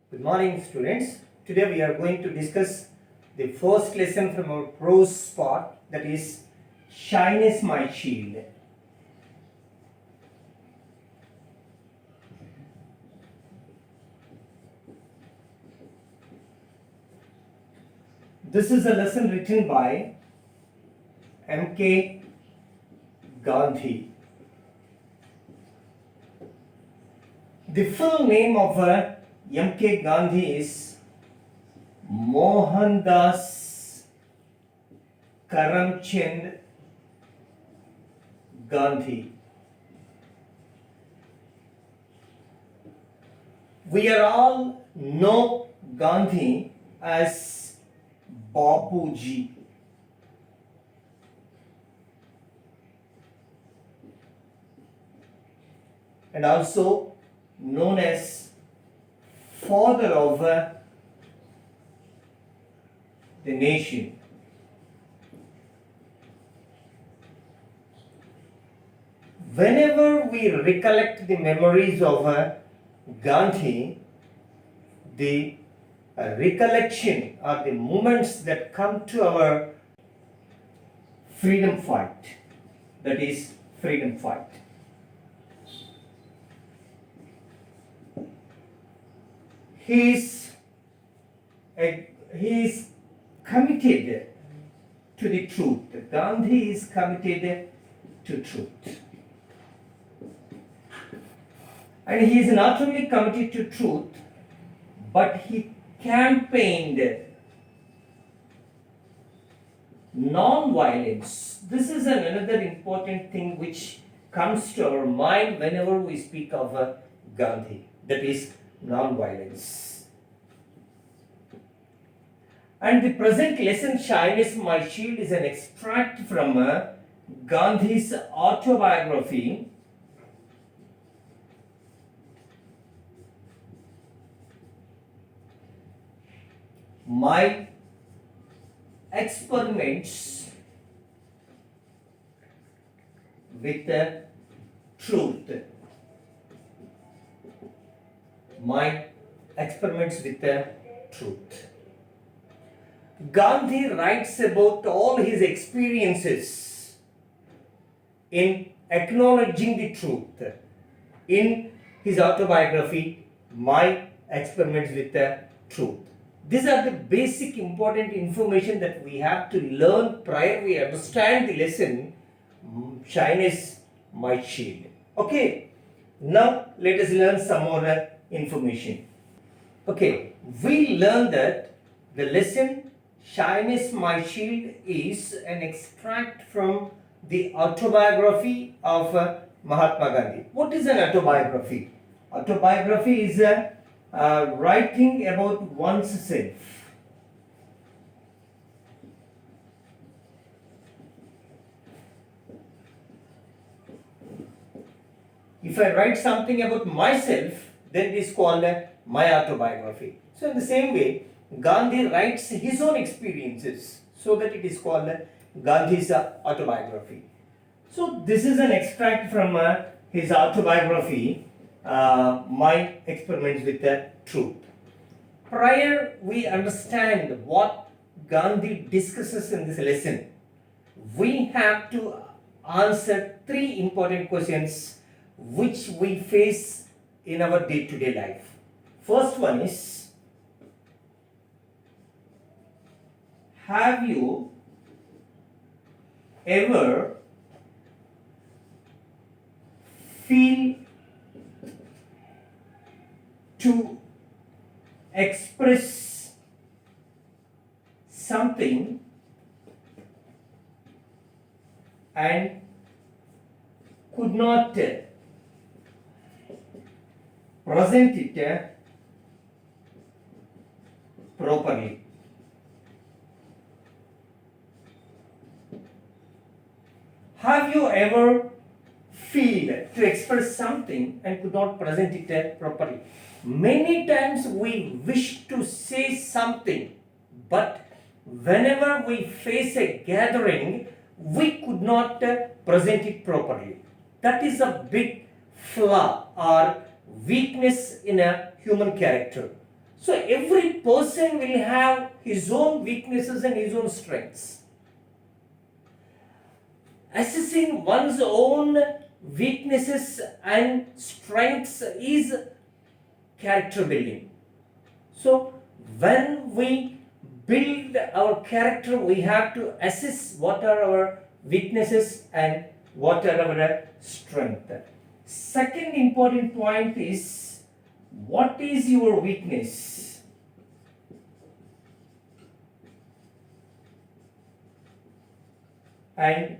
Good morning, students. Today we are going to discuss the first lesson from our prose part, that is Shyness My Shield. This is a lesson written by M.K. Gandhi. The full name of M.K. Gandhi is Mohandas Karamchand Gandhi. We are all know Gandhi as Bapuji. And also known as father of the nation. Whenever we recollect the memories of Gandhi, the recollection or the moments that come to our freedom fight, that is freedom fight. He is committed to the truth. Gandhi is committed to truth. And he is not only committed to truth, but he campaigned non-violence. This is another important thing which comes to our mind whenever we speak of Gandhi, that is non-violence. And the present lesson, Shyness My Shield, is an extract from Gandhi's autobiography, My Experiments with the Truth. My Experiments with the Truth. Gandhi writes about all his experiences in acknowledging the truth in his autobiography, My Experiments with the Truth. These are the basic important information that we have to learn prior we understand the lesson, Shyness My Shield. Okay, now let us learn some more information. Okay, we learned that the lesson Shyness My Shield is an extract from the autobiography of Mahatma Gandhi. What is an autobiography? Autobiography is writing about one's self. If I write something about myself, then it is called my autobiography. So in the same way, Gandhi writes his own experiences, so that it is called Gandhi's autobiography. So this is an extract from his autobiography, My Experiments with the Truth. Prior we understand what Gandhi discusses in this lesson, we have to answer three important questions which we face in our day-to-day life. First one is, have you ever feel to express something and could not present it properly? Have you ever feel to express something and could not present it properly? Many times we wish to say something, but whenever we face a gathering, we could not present it properly. That is a big flaw or weakness in a human character. So every person will have his own weaknesses and his own strengths. Assessing one's own weaknesses and strengths is character building. So when we build our character, we have to assess what are our weaknesses and what are our strengths. Second important point is, what is your weakness? And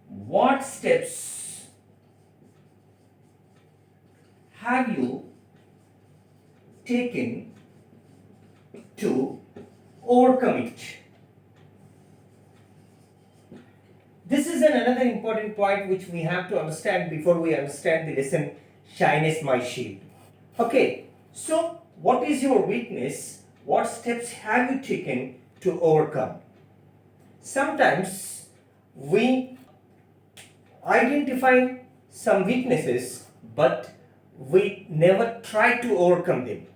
what steps have you taken to overcome it? This is another important point which we have to understand before we understand the lesson Shyness, My Shield. Okay, so what is your weakness? What steps have you taken to overcome? Sometimes we identify some weaknesses, but we never try to overcome them.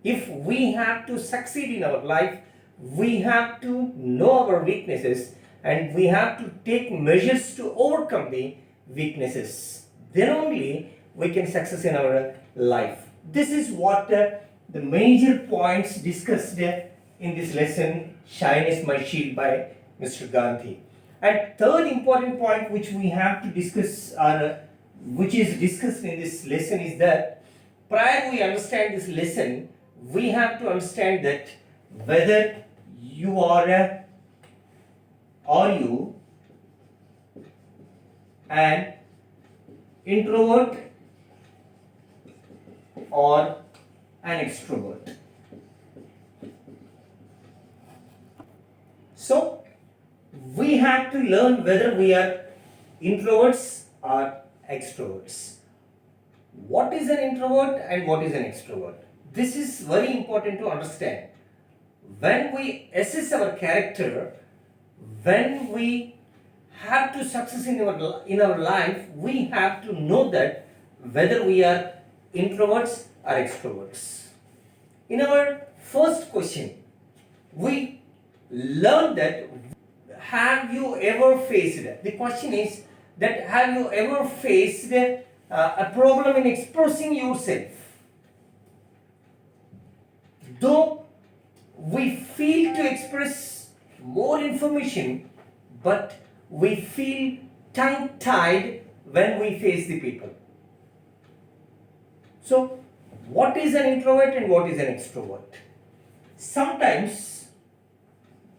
If we have to succeed in our life, we have to know our weaknesses and we have to take measures to overcome the weaknesses. Then only we can success in our life. This is what the major points discussed in this lesson, Shyness, My Shield by Mr. Gandhi. And third important point which we have to discuss, which is discussed in this lesson, is that prior we understand this lesson, we have to understand that whether you are you an introvert or an extrovert. So we have to learn whether we are introverts or extroverts. What is an introvert and what is an extrovert? This is very important to understand. When we assess our character, when we have to success in our life, we have to know that whether we are introverts or extroverts. In our first question, we learned that have you ever faced, the question is that have you ever faced a problem in expressing yourself? Though we feel to express more information, but we feel tongue-tied when we face the people. So, what is an introvert and what is an extrovert? Sometimes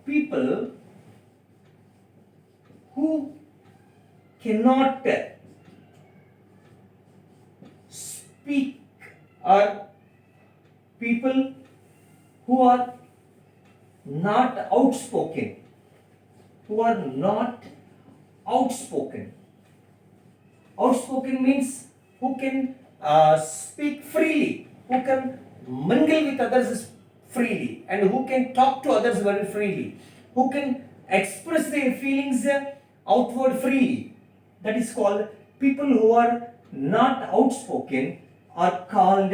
people who cannot speak are people who are not outspoken. Outspoken means who can speak freely, who can mingle with others freely, and who can talk to others very freely, who can express their feelings outward freely. That is called people who are not outspoken are called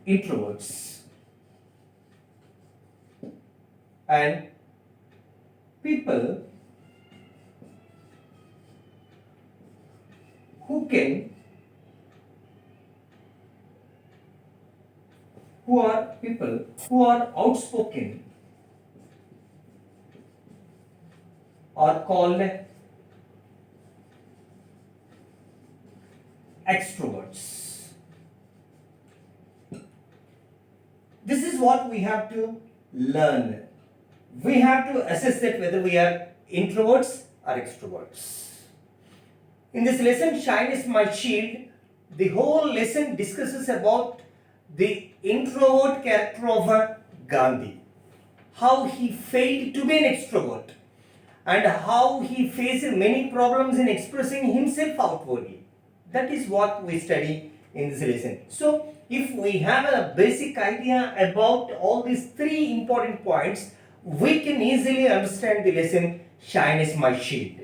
introverts. And people who are outspoken are called extroverts. This is what we have to learn. We have to assess that whether we are introverts or extroverts. In this lesson, Shyness, My Shield, the whole lesson discusses about the introvert character of Gandhi, how he failed to be an extrovert, and how he faced many problems in expressing himself outwardly. That is what we study in this lesson. So, if we have a basic idea about all these three important points, we can easily understand the lesson Shyness, My Shield.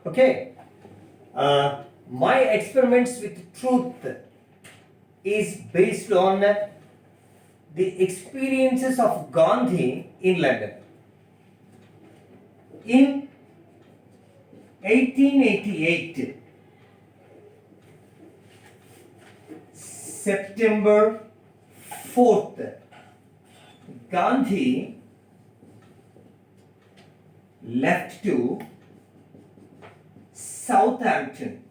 Okay. My experiments with truth. is based on the experiences of Gandhi in London. In 1888, September 4th, Gandhi left to Southampton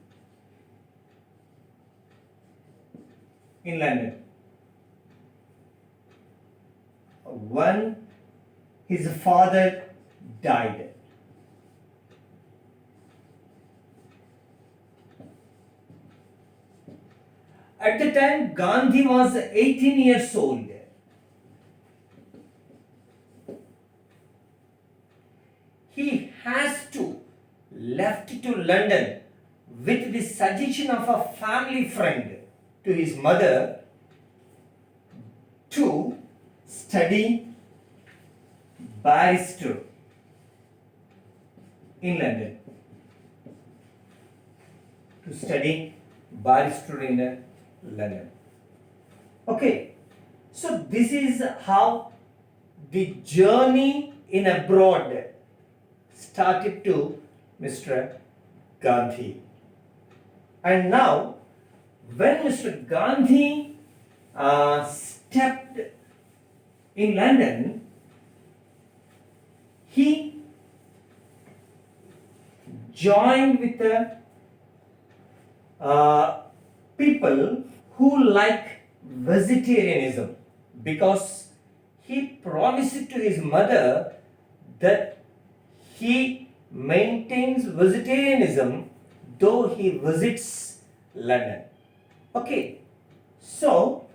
in London. When his father died. At the time, Gandhi was 18 years old. He has to left to London with the suggestion of a family friend to his mother to study barrister in London. To study barrister in London. Okay, so this is how the journey in abroad started to Mr. Gandhi. And now, when Mr. Gandhi stepped in London, he joined with the people who like vegetarianism, because he promised to his mother that he maintains vegetarianism though he visits London. Okay, so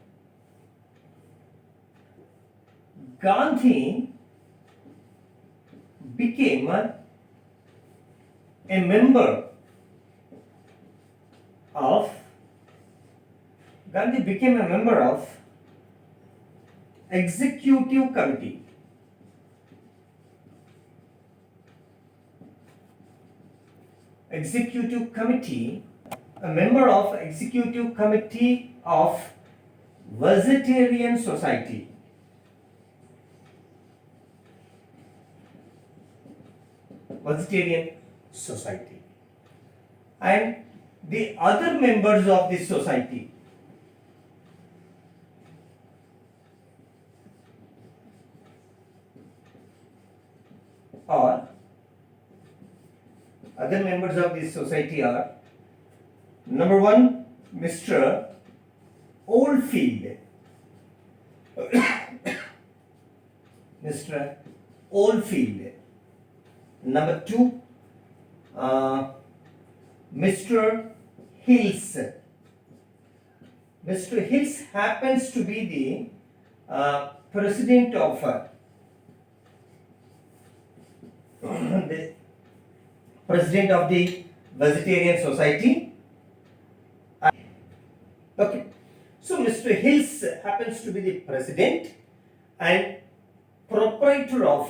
Gandhi became a member of executive committee. A member of executive committee of Vegetarian Society. And the other members of this society are number one, Mr. Oldfield. Mr. Oldfield. Number two, Mr. Hills. Mr. Hills happens to be the president of the Vegetarian Society. Okay, so Mr. Hills happens to be the president and proprietor of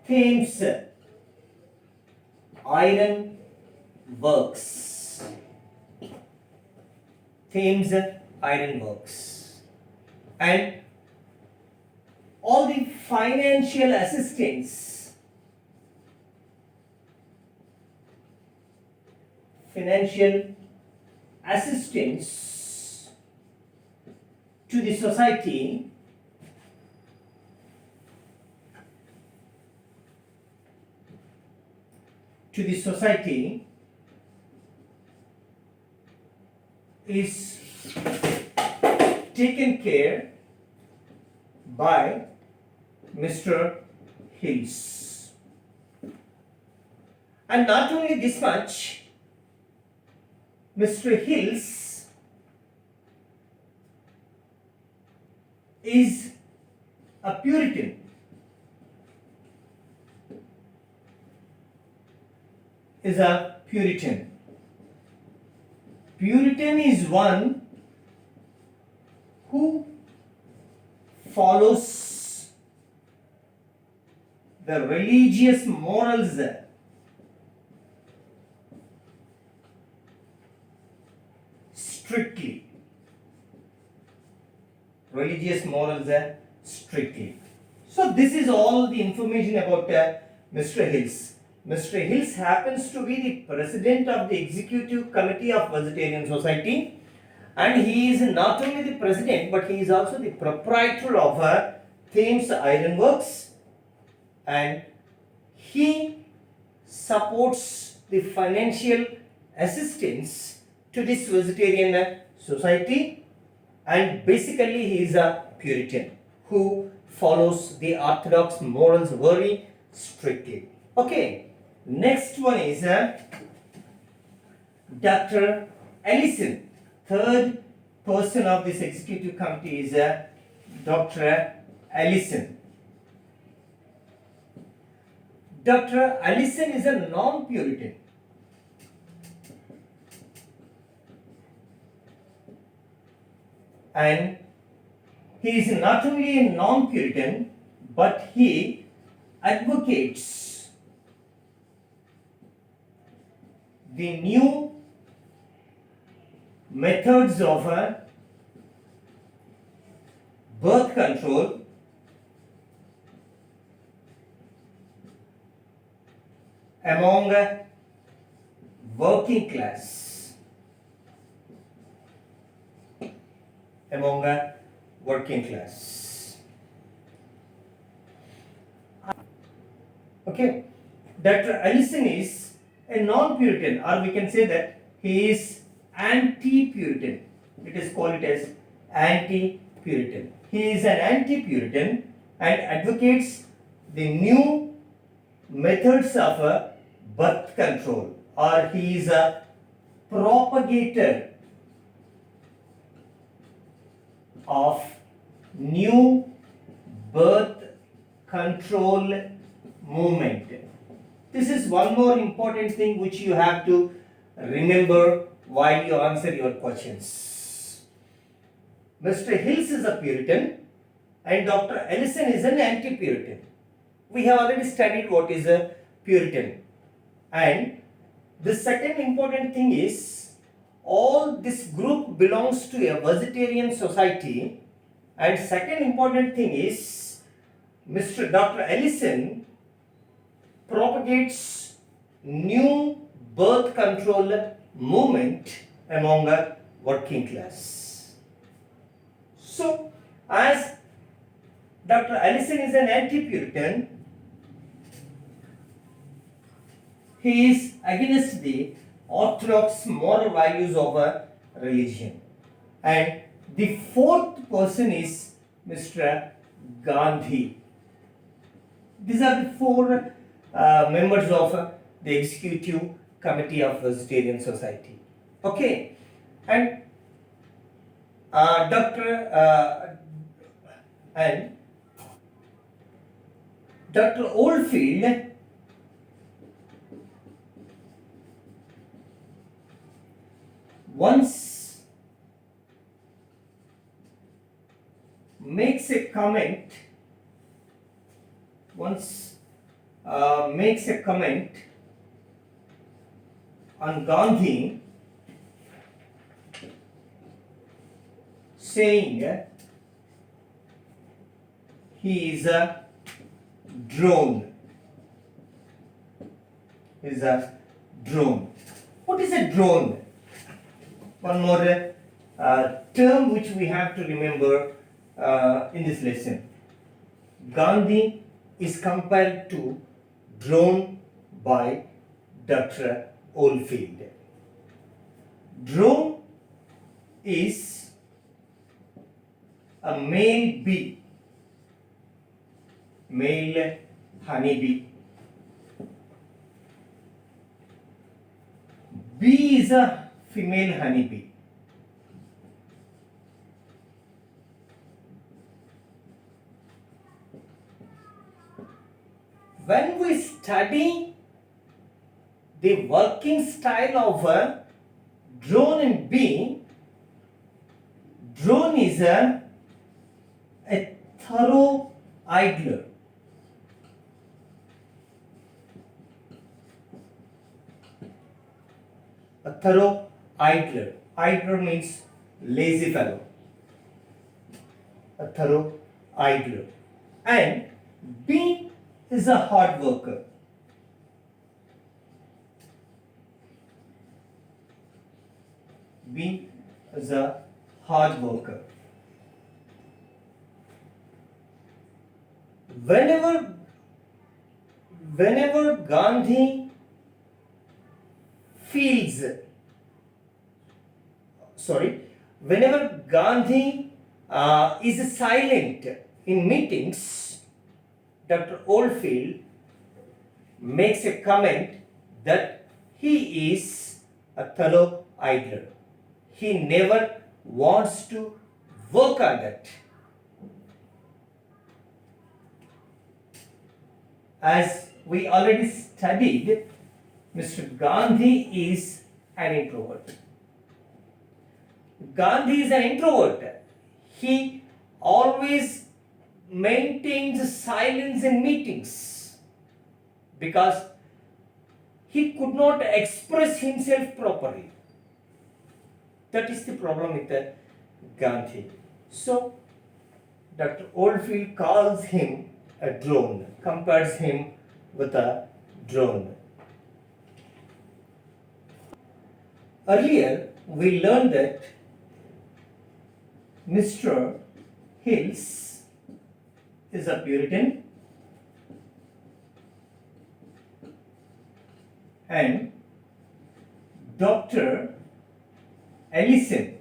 Thames Iron Works. And all the financial assistance to the society is taken care by Mr. Hills. And not only this much, Mr. Hills is a Puritan. Puritan is one who follows the religious morals strictly. religious morals strictly. So this is all the information about Mr. Hills. Mr. Hills happens to be the president of the executive committee of Vegetarian Society, and he is not only the president but he is also the proprietor of Thames Iron Works, and he supports the financial assistance to this vegetarian society, and basically he is a Puritan who follows the orthodox morals very strictly. Okay, next one is Dr. Ellison. Third person of this executive committee is Dr. Ellison. Dr. Ellison is a non-Puritan. And he is not only a non-Puritan, but he advocates the new methods of birth control among working class. Okay, Dr. Ellison is a non-Puritan, or we can say that he is anti-Puritan. It is called it as anti-Puritan. He is an anti-Puritan and advocates the new methods of birth control, or he is a propagator of new birth control movement. This is one more important thing which you have to remember while you answer your questions. Mr. Hills is a Puritan and Dr. Ellison is an anti-Puritan. We have already studied what is a Puritan. And the second important thing is, all this group belongs to a vegetarian society, and second important thing is Mr. Dr. Ellison propagates new birth control movement among a working class. So, as Dr. Ellison is an anti-Puritan, he is against the orthodox moral values of a religion. And the fourth person is Mr. Gandhi. These are the four members of the executive committee of Vegetarian Society. Okay, and Dr. Oldfield once makes a comment on Gandhi, saying he is a drone. What is a drone? One more term which we have to remember in this lesson. Gandhi is compared to drone by Dr. Oldfield. Drone is a male bee, male honeybee. Bee is a female honeybee. When we study the working style of a drone and bee, drone is a thorough idler. A thorough idler. Idler means lazy fellow. a thorough idler. And B is a hard worker. B is a hard worker. Whenever Gandhi feels, whenever Gandhi is silent in meetings, Dr. Oldfield makes a comment that he is a thorough idler. He never wants to work on that. As we already studied, Mr. Gandhi is an introvert. Gandhi is an introvert. He always maintains silence in meetings because he could not express himself properly. That is the problem with Gandhi. So, Dr. Oldfield calls him a drone, compares him with a drone. Earlier, we learned that Mr. Hills is a Puritan and Dr. Ellison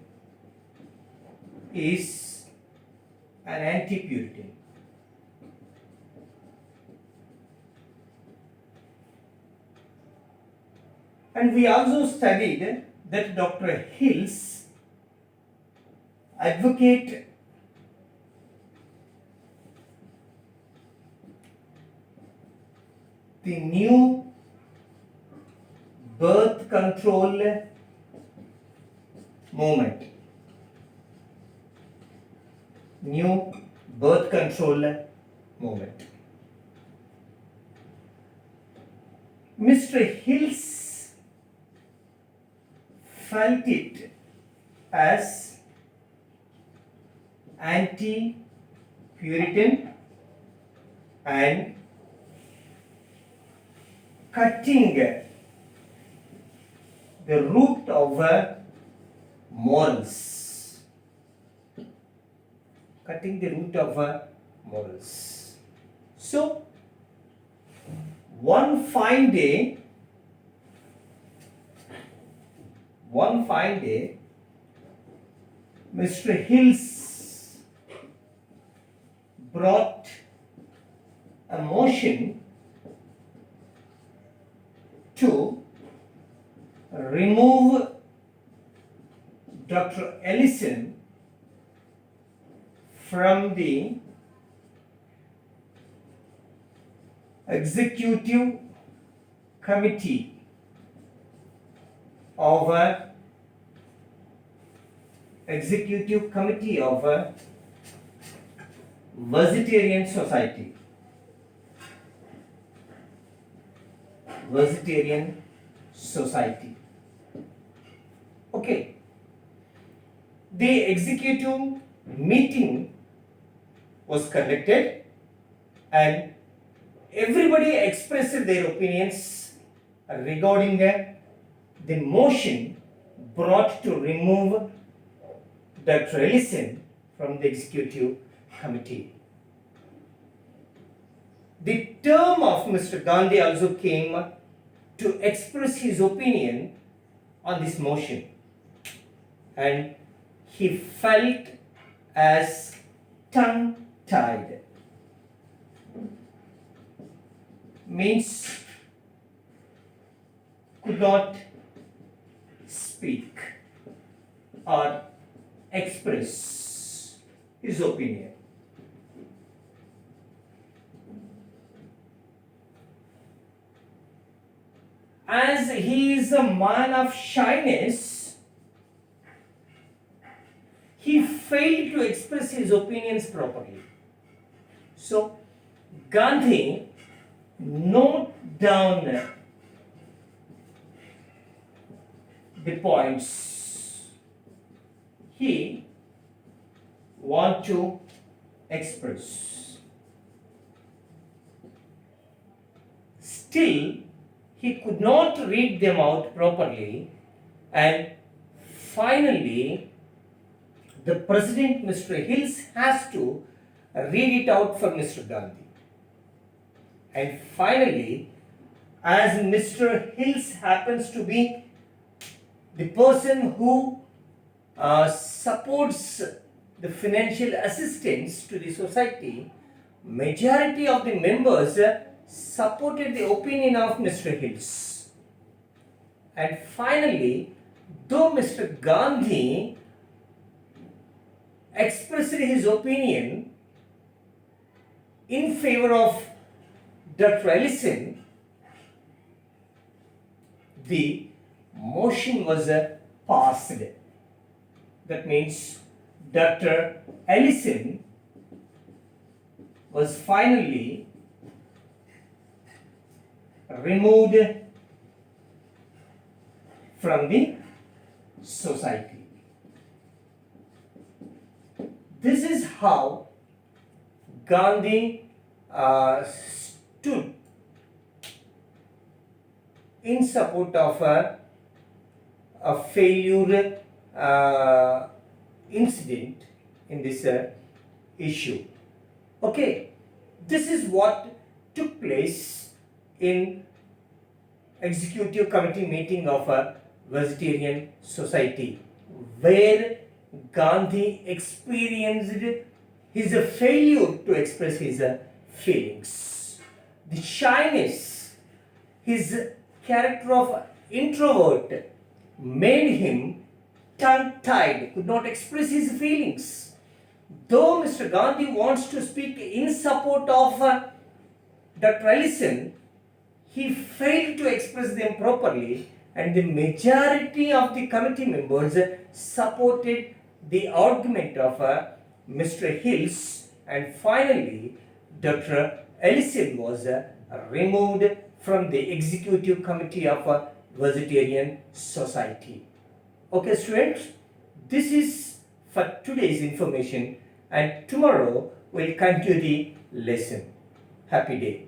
is an anti-Puritan. And we also studied that Dr. Hills advocate the new birth control movement. New birth control movement. Mr. Hills felt it as anti-Puritan and cutting the root of morals. Cutting the root of morals. So, one fine day, Mr. Hills brought a motion to remove Dr. Ellison from the executive committee of Vegetarian Society. Vegetarian Society. Okay. The executive meeting was conducted and everybody expressed their opinions regarding the motion brought to remove Dr. Ellison from the executive committee. The term of Mr. Gandhi also came to express his opinion on this motion, and he felt as tongue-tied. Means could not speak or express his opinion. As he is a man of shyness, he failed to express his opinions properly. So, Gandhi note down the points he want to express. Still, he could not read them out properly, and finally, the President, Mr. Hills, has to read it out for Mr. Gandhi. And finally, as Mr. Hills happens to be the person who supports the financial assistance to the society, majority of the members supported the opinion of Mr. Hills. And finally, though Mr. Gandhi expressed his opinion in favor of Dr. Ellison, the motion was passed. That means Dr. Ellison was finally removed from the society. This is how Gandhi stood in support of a failure incident in this issue. Okay, this is what took place in executive committee meeting of a vegetarian society, where Gandhi experienced his failure to express his feelings. The shyness, his character of introvert, made him tongue-tied, could not express his feelings. Though Mr. Gandhi wants to speak in support of Dr. Ellison, he failed to express them properly, and the majority of the committee members supported the argument of Mr. Hills, and finally Dr. Ellison was removed from the executive committee of a vegetarian society. Okay students, this is for today's information, and tomorrow we'll continue the lesson. Happy day.